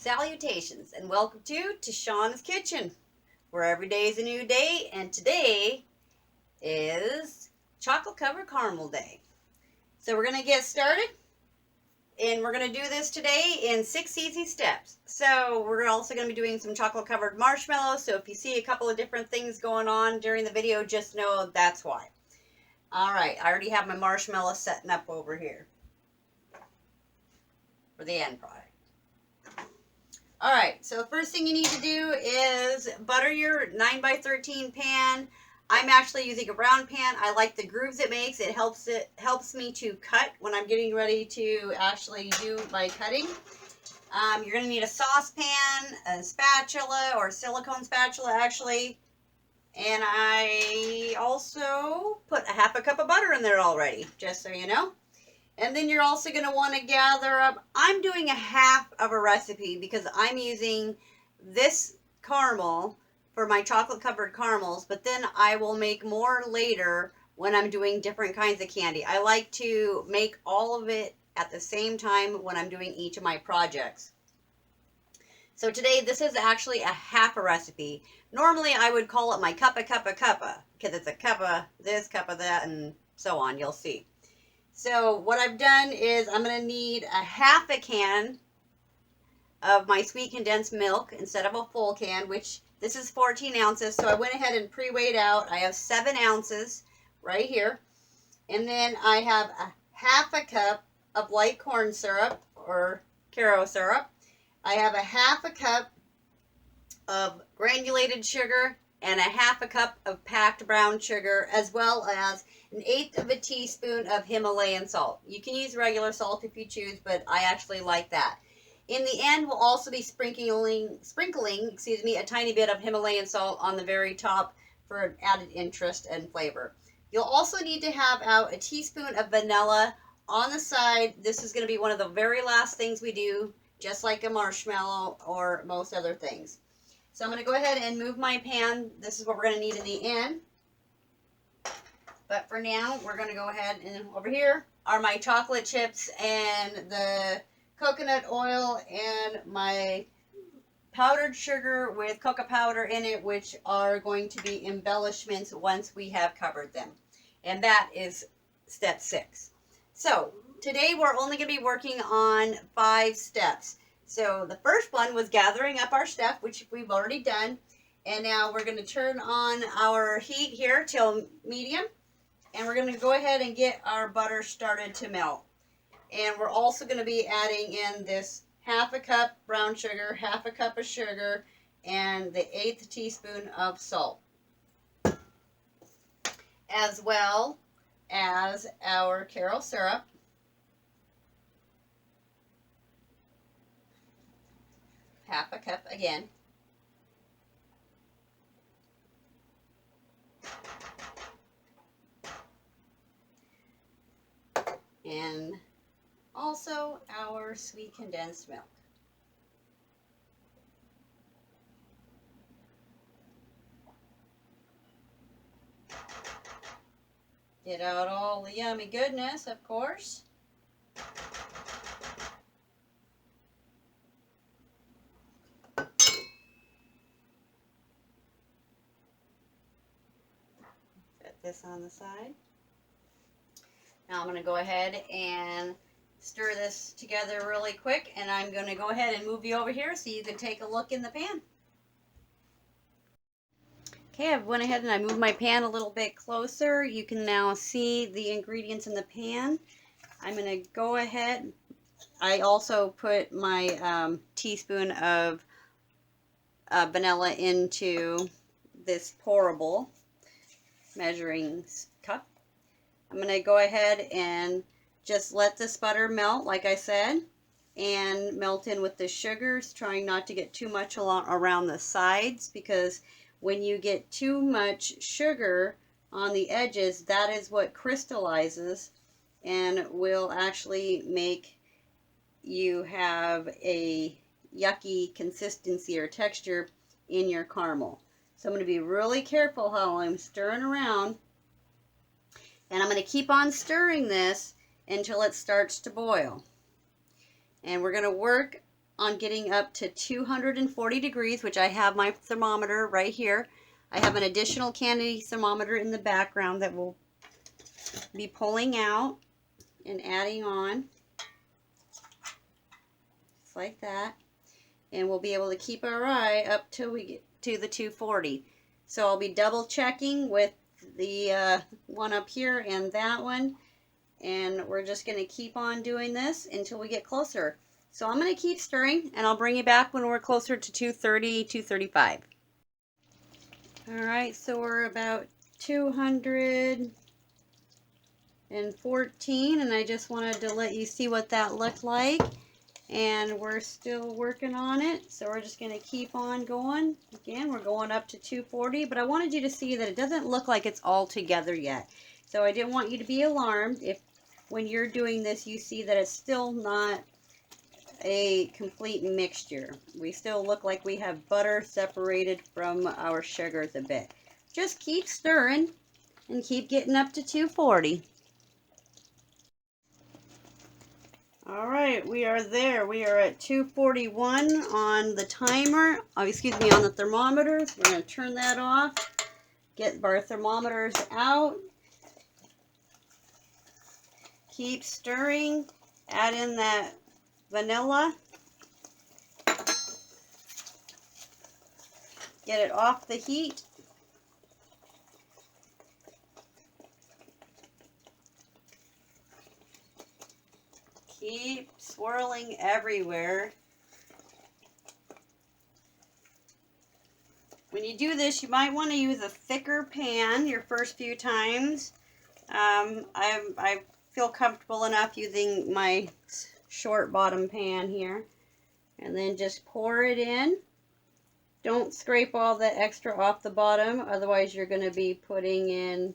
Salutations and welcome to Tashawn's Kitchen, where every day is a new day, and today is chocolate covered caramel day. So we're going to get started, and we're going to do this today in 6 easy steps. So we're also going to be doing some chocolate covered marshmallows, so if you see a couple of different things going on during the video, just know that's why. Alright, I already have my marshmallows setting up over here for the end product. Alright, so the first thing you need to do is butter your 9x13 pan. I'm actually using a round pan. I like the grooves it makes. It helps me to cut when I'm getting ready to actually do my cutting. You're going to need a saucepan, a spatula, or a silicone spatula actually. And I also put a half a cup of butter in there already, just so you know. And then you're also going to want to gather up, I'm doing a half of a recipe because I'm using this caramel for my chocolate covered caramels, but then I will make more later when I'm doing different kinds of candy. I like to make all of it at the same time when I'm doing each of my projects. So today this is actually a half a recipe. Normally I would call it my cuppa, because it's a cup of this, cup of that, and so on, you'll see. So what I've done is I'm going to need a half a can of my sweet condensed milk instead of a full can, which this is 14 ounces. So I went ahead and pre-weighed out. I have 7 ounces right here. And then I have a half a cup of light corn syrup or Karo syrup. I have a half a cup of granulated sugar and a half a cup of packed brown sugar, as well as 1/8 of a teaspoon of Himalayan salt. You can use regular salt if you choose, but I actually like that. In the end, we'll also be sprinkling, a tiny bit of Himalayan salt on the very top for added interest and flavor. You'll also need to have out a teaspoon of vanilla on the side. This is going to be one of the very last things we do, just like a marshmallow or most other things. So I'm going to go ahead and move my pan. This is what we're going to need in the end. But for now, we're going to go ahead and over here are my chocolate chips and the coconut oil and my powdered sugar with cocoa powder in it, which are going to be embellishments once we have covered them. And that is step 6. So today we're only going to be working on 5 steps. So the first one was gathering up our stuff, which we've already done. And now we're going to turn on our heat here till medium. And we're going to go ahead and get our butter started to melt. And we're also going to be adding in this half a cup brown sugar, half a cup of sugar, and the 1/8 teaspoon of salt. As well as our Karo syrup. Half a cup again. And also our sweet condensed milk. Get out all the yummy goodness, of course. Set this on the side. Now I'm going to go ahead and stir this together really quick, and I'm going to go ahead and move you over here so you can take a look in the pan. Okay, I went ahead and I moved my pan a little bit closer. You can now see the ingredients in the pan. I'm going to go ahead. I also put my teaspoon of vanilla into this pourable measuring cup. I'm going to go ahead and just let this butter melt, like I said, and melt in with the sugars, trying not to get too much around the sides, because when you get too much sugar on the edges, that is what crystallizes and will actually make you have a yucky consistency or texture in your caramel. So I'm going to be really careful how I'm stirring around. And I'm going to keep on stirring this until it starts to boil. And we're going to work on getting up to 240 degrees, which I have my thermometer right here. I have an additional candy thermometer in the background that will be pulling out and adding on, just like that. And we'll be able to keep our eye up till we get to the 240. So I'll be double checking with the one up here and that one. And we're just going to keep on doing this until we get closer. So I'm going to keep stirring, and I'll bring you back when we're closer to 230, 235. All right, so we're about 214, and I just wanted to let you see what that looked like. And we're still working on it, so we're just going to keep on going. Again, we're going up to 240, but I wanted you to see that it doesn't look like it's all together yet. So I didn't want you to be alarmed if when you're doing this you see that it's still not a complete mixture. We still look like we have butter separated from our sugars a bit. Just keep stirring and keep getting up to 240. All right, we are there. We are at 241 on the timer. Oh, excuse me, on the thermometers. We're going to turn that off. Get our thermometers out. Keep stirring. Add in that vanilla. Get it off the heat. Keep swirling everywhere. When you do this, you might want to use a thicker pan your first few times. I feel comfortable enough using my short bottom pan here. And then just pour it in. Don't scrape all the extra off the bottom, otherwise you're going to be putting in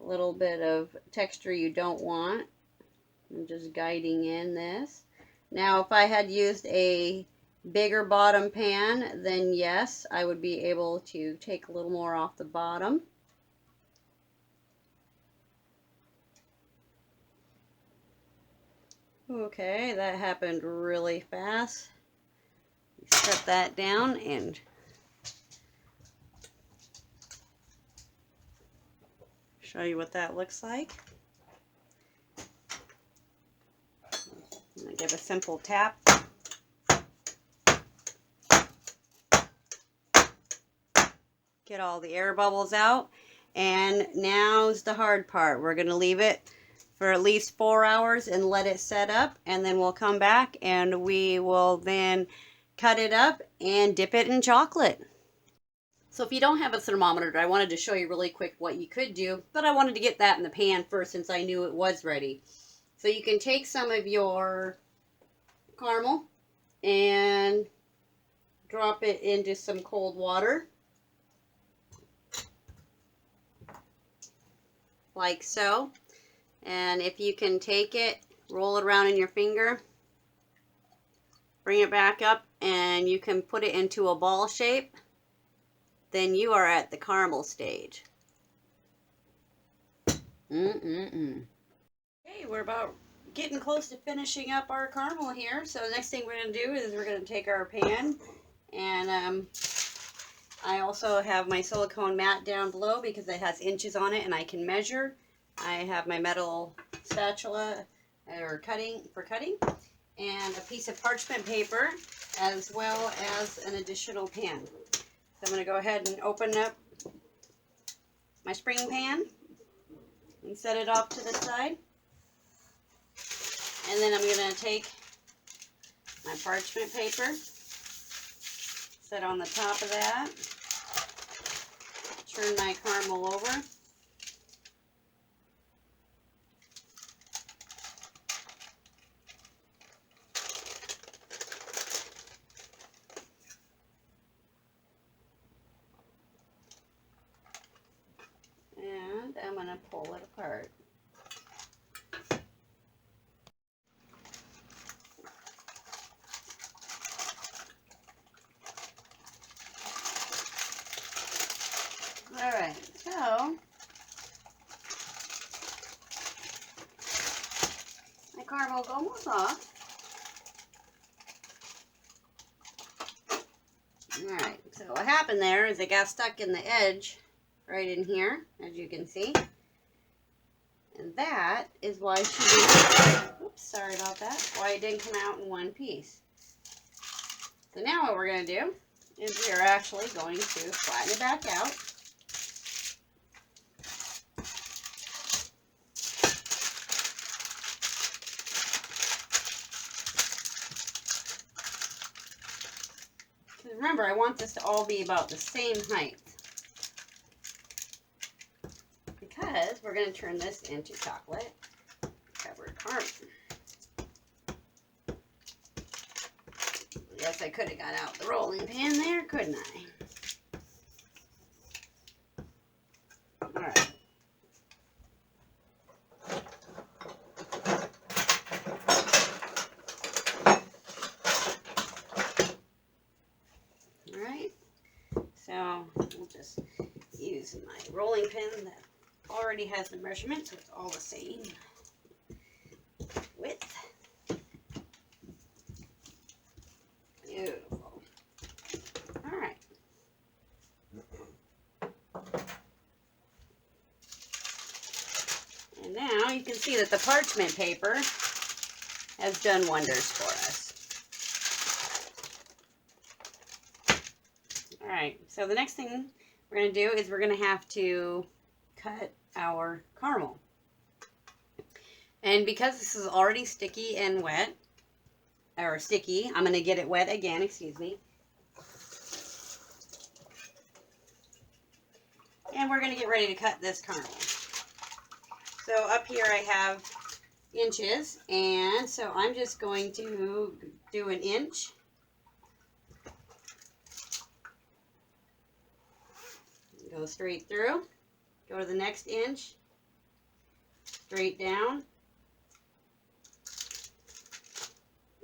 a little bit of texture you don't want. I'm just guiding in this. Now, if I had used a bigger bottom pan, then yes, I would be able to take a little more off the bottom. Okay, that happened really fast. Set that down and show you what that looks like. I'm going to give a simple tap. Get all the air bubbles out. And now's the hard part. We're going to leave it for at least 4 hours and let it set up, and then we'll come back and we will then cut it up and dip it in chocolate. So if you don't have a thermometer, I wanted to show you really quick what you could do, but I wanted to get that in the pan first since I knew it was ready. So you can take some of your caramel and drop it into some cold water, like so. And if you can take it, roll it around in your finger, bring it back up, and you can put it into a ball shape, then you are at the caramel stage. Okay, we're about getting close to finishing up our caramel here. So the next thing we're going to do is we're going to take our pan, and I also have my silicone mat down below because it has inches on it and I can measure. I have my metal spatula for cutting, and a piece of parchment paper, as well as an additional pan. So I'm going to go ahead and open up my spring pan and set it off to the side. And then I'm going to take my parchment paper, set on the top of that, turn my caramel over. And I'm going to pull it apart. Alright, so my caramel is almost off. Alright, so what happened there is it got stuck in the edge right in here, as you can see. And that is why she didn't, oops, sorry about that, why it didn't come out in one piece. So now what we're going to do is we are actually going to flatten it back out. Remember, I want this to all be about the same height, because we're going to turn this into chocolate covered caramel. Yes, I could have got out the rolling pin there, couldn't I? Alright. Alright, so we'll just use my rolling pin that already has the measurement, so it's all the same width. Beautiful. Alright. And now you can see that the parchment paper has done wonders for us. Alright, so the next thing we're going to do is we're going to have to cut our caramel. And because this is already sticky and wet, or sticky, I'm going to get it wet again, excuse me. And we're going to get ready to cut this caramel. So up here I have inches, and so I'm just going to do an inch. Go straight through, go to the next inch, straight down.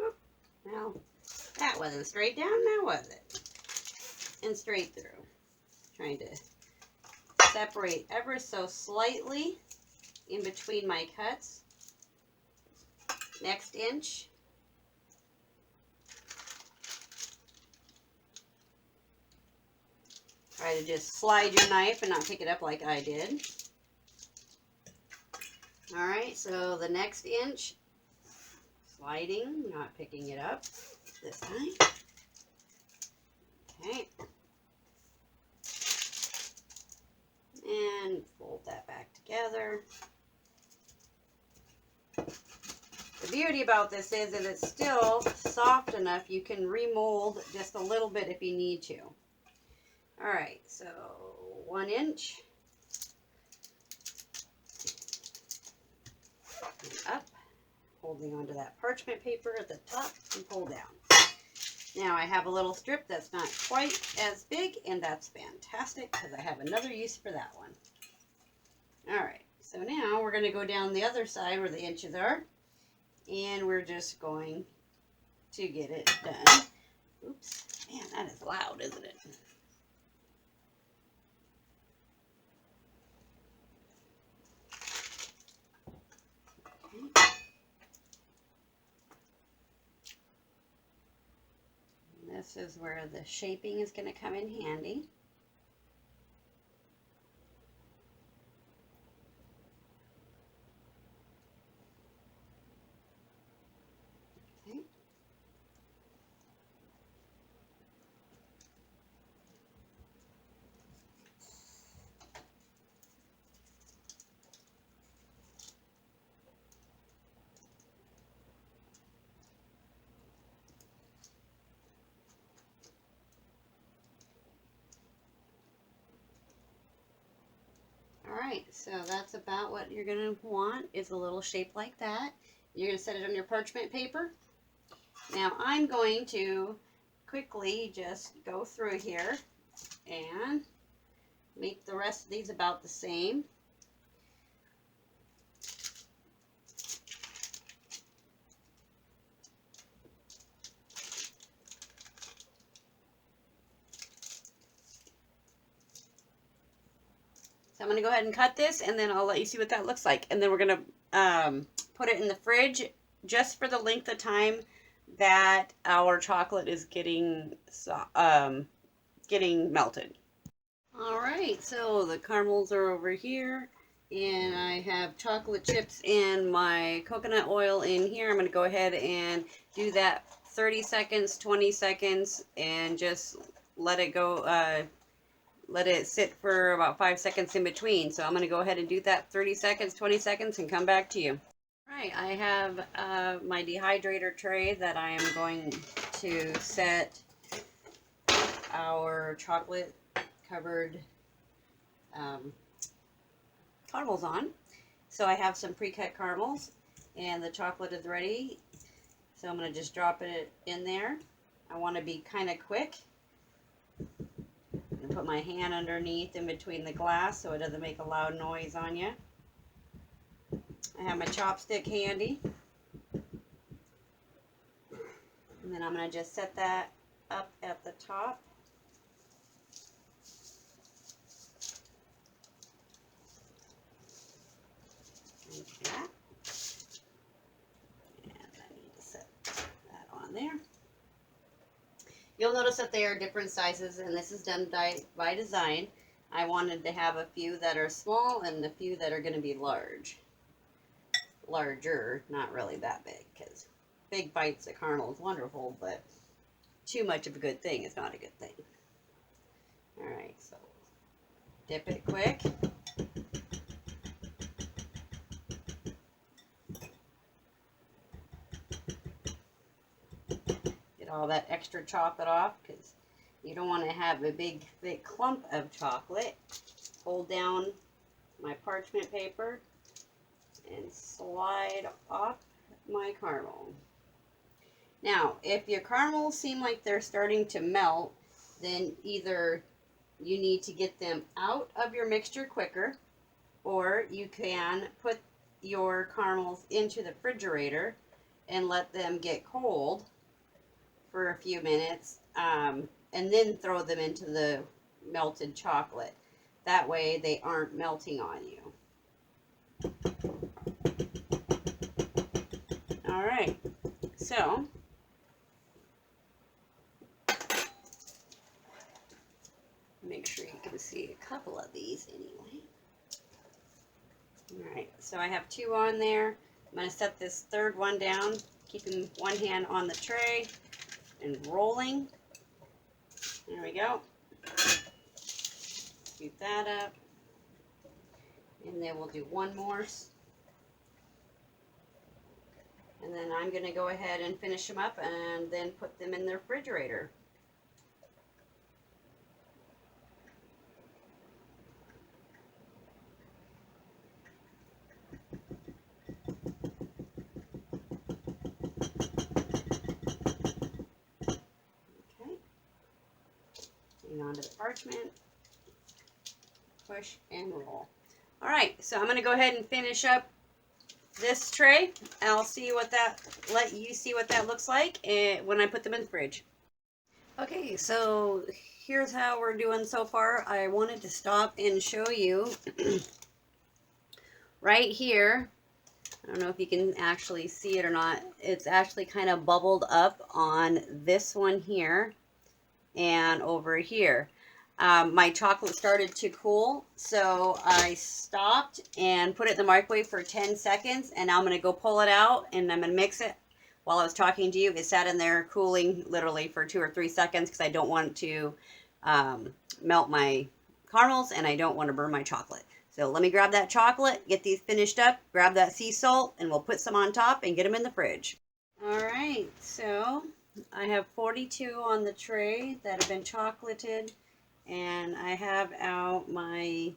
Oop, now, that wasn't straight down, now was it? And straight through. Trying to separate ever so slightly in between my cuts. Next inch. Try to just slide your knife and not pick it up like I did. Alright, so the next inch, sliding, not picking it up this time. Okay. And fold that back together. The beauty about this is that it's still soft enough you can remold just a little bit if you need to. Alright, so 1 inch. And up, holding onto that parchment paper at the top and pull down. Now I have a little strip that's not quite as big, and that's fantastic because I have another use for that one. Alright, so now we're going to go down the other side where the inches are, and we're just going to get it done. Oops, man, that is loud, isn't it? This is where the shaping is going to come in handy. Okay. Alright, so that's about what you're going to want, is a little shape like that. You're going to set it on your parchment paper. Now I'm going to quickly just go through here and make the rest of these about the same. So I'm going to go ahead and cut this, and then I'll let you see what that looks like. And then we're going to put it in the fridge just for the length of time that our chocolate is getting getting melted. All right, so the caramels are over here, and I have chocolate chips and my coconut oil in here. I'm going to go ahead and do that 30 seconds, 20 seconds, and just let it go, let it sit for about 5 seconds in between. So I'm going to go ahead and do that 30 seconds, 20 seconds, and come back to you. All right, I have my dehydrator tray that I am going to set our chocolate covered caramels on. So I have some pre-cut caramels and the chocolate is ready. So I'm going to just drop it in there. I want to be kind of quick. And put my hand underneath in between the glass so it doesn't make a loud noise on you. I have my chopstick handy. And then I'm going to just set that up at the top. Like that. And I need to set that on there. You'll notice that they are different sizes, and this is done by design. I wanted to have a few that are small and a few that are going to be larger, not really that big, because big bites of caramel is wonderful, but too much of a good thing is not a good thing. All right, so dip it quick. Get all that extra chocolate off, because you don't want to have a big thick clump of chocolate. Hold down my parchment paper and slide off my caramel. Now, if your caramels seem like they're starting to melt, then either you need to get them out of your mixture quicker, or you can put your caramels into the refrigerator and let them get cold for a few minutes, and then throw them into the melted chocolate. That way they aren't melting on you. All right, so make sure you can see a couple of these anyway. All right, so I have 2 on there. I'm going to set this third one down, keeping one hand on the tray and rolling. There we go. Scoop that up. And then we'll do one more. And then I'm going to go ahead and finish them up and then put them in the refrigerator. Okay. Hang on to the parchment. Push and roll. All right, so I'm going to go ahead and finish up this tray. I'll see what that, let you see what that looks like when I put them in the fridge. Okay, so here's how we're doing so far. I wanted to stop and show you right here. I don't know if you can actually see it or not. It's actually kind of bubbled up on this one here and over here. My chocolate started to cool, so I stopped and put it in the microwave for 10 seconds, and now I'm going to go pull it out, and I'm going to mix it. While I was talking to you, it sat in there cooling literally for 2 or 3 seconds because I don't want to melt my caramels, and I don't want to burn my chocolate. So let me grab that chocolate, get these finished up, grab that sea salt, and we'll put some on top and get them in the fridge. All right, so I have 42 on the tray that have been chocolated. And I have out my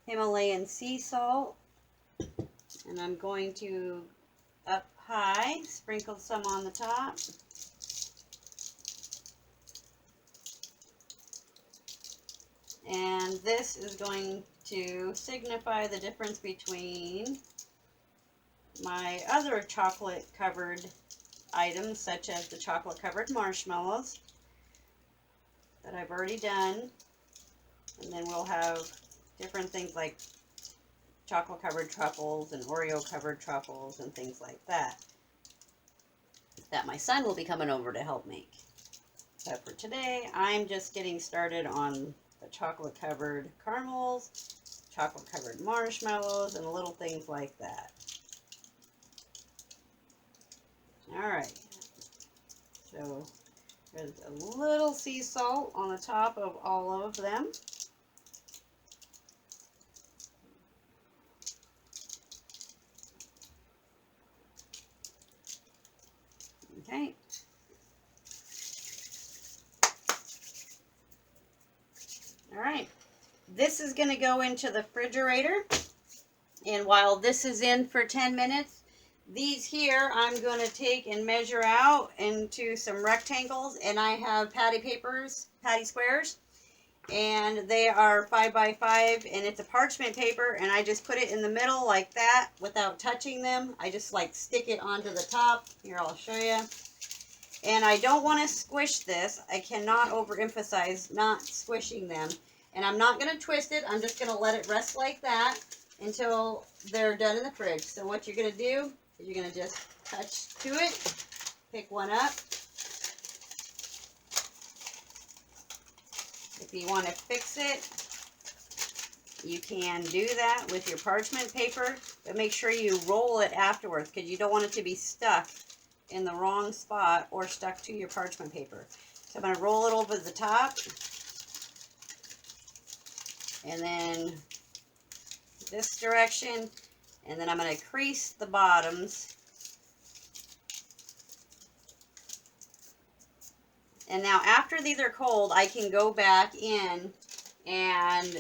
Himalayan sea salt, and I'm going to up high, sprinkle some on the top. And this is going to signify the difference between my other chocolate covered items, such as the chocolate covered marshmallows that I've already done. And then we'll have different things like chocolate covered truffles and Oreo covered truffles and things like that my son will be coming over to help make. But for today, I'm just getting started on the chocolate covered caramels, chocolate covered marshmallows, and little things like that. Alright, so there's a little sea salt on the top of all of them. Okay. Alright, this is going to go into the refrigerator, and while this is in for 10 minutes, these here I'm going to take and measure out into some rectangles, and I have patty papers, patty squares, and they are 5 by 5, and it's a parchment paper, and I just put it in the middle like that without touching them. I just like stick it onto the top. Here, I'll show you. And I don't want to squish this. I cannot overemphasize not squishing them. And I'm not going to twist it. I'm just going to let it rest like that until they're done in the fridge. So what you're going to do is you're going to just touch to it, pick one up. If you want to fix it, you can do that with your parchment paper, but make sure you roll it afterwards because you don't want it to be stuck in the wrong spot or stuck to your parchment paper. So I'm going to roll it over the top, and then this direction, and then I'm going to crease the bottoms. And now after these are cold, I can go back in and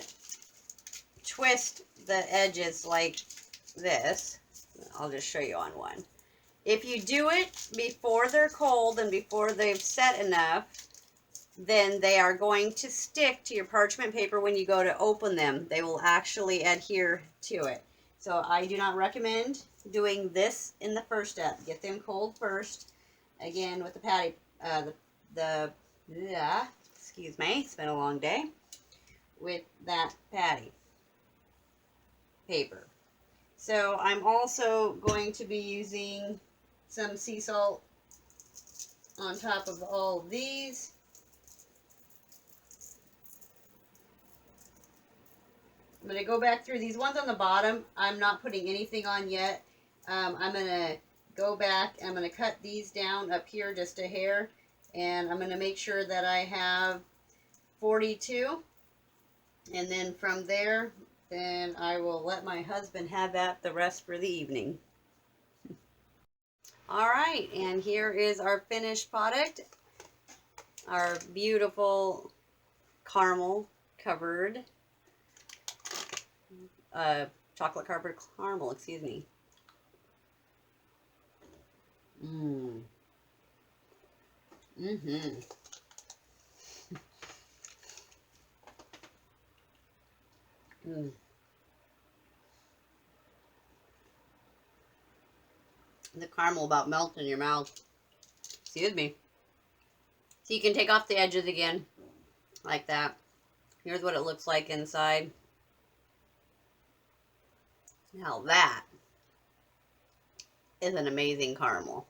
twist the edges like this. I'll just show you on one. If you do it before they're cold and before they've set enough, then they are going to stick to your parchment paper when you go to open them. They will actually adhere to it. So I do not recommend doing this in the first step. Get them cold first. Again, with the patty, excuse me, it's been a long day, with that patty paper. So I'm also going to be using some sea salt on top of all of these. I'm going to go back through these ones on the bottom. I'm not putting anything on yet. I'm going to go back. I'm going to cut these down up here just a hair. And I'm going to make sure that I have 42. And then from there, then I will let my husband have that the rest for the evening. Alright, and here is our finished product. Our beautiful caramel covered, chocolate covered caramel, excuse me. The caramel about melts in your mouth. Excuse me. So you can take off the edges again, like that. Here's what it looks like inside. Now that is an amazing caramel.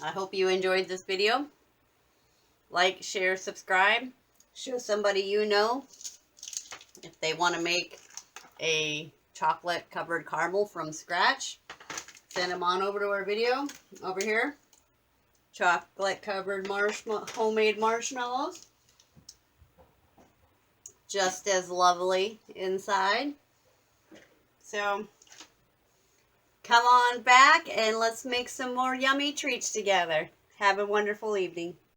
I hope you enjoyed this video. Like, share, subscribe. Show somebody you know if they want to make a chocolate covered caramel from scratch. Send them on over to our video over here. Chocolate covered homemade marshmallows. Just as lovely inside. So come on back and let's make some more yummy treats together. Have a wonderful evening.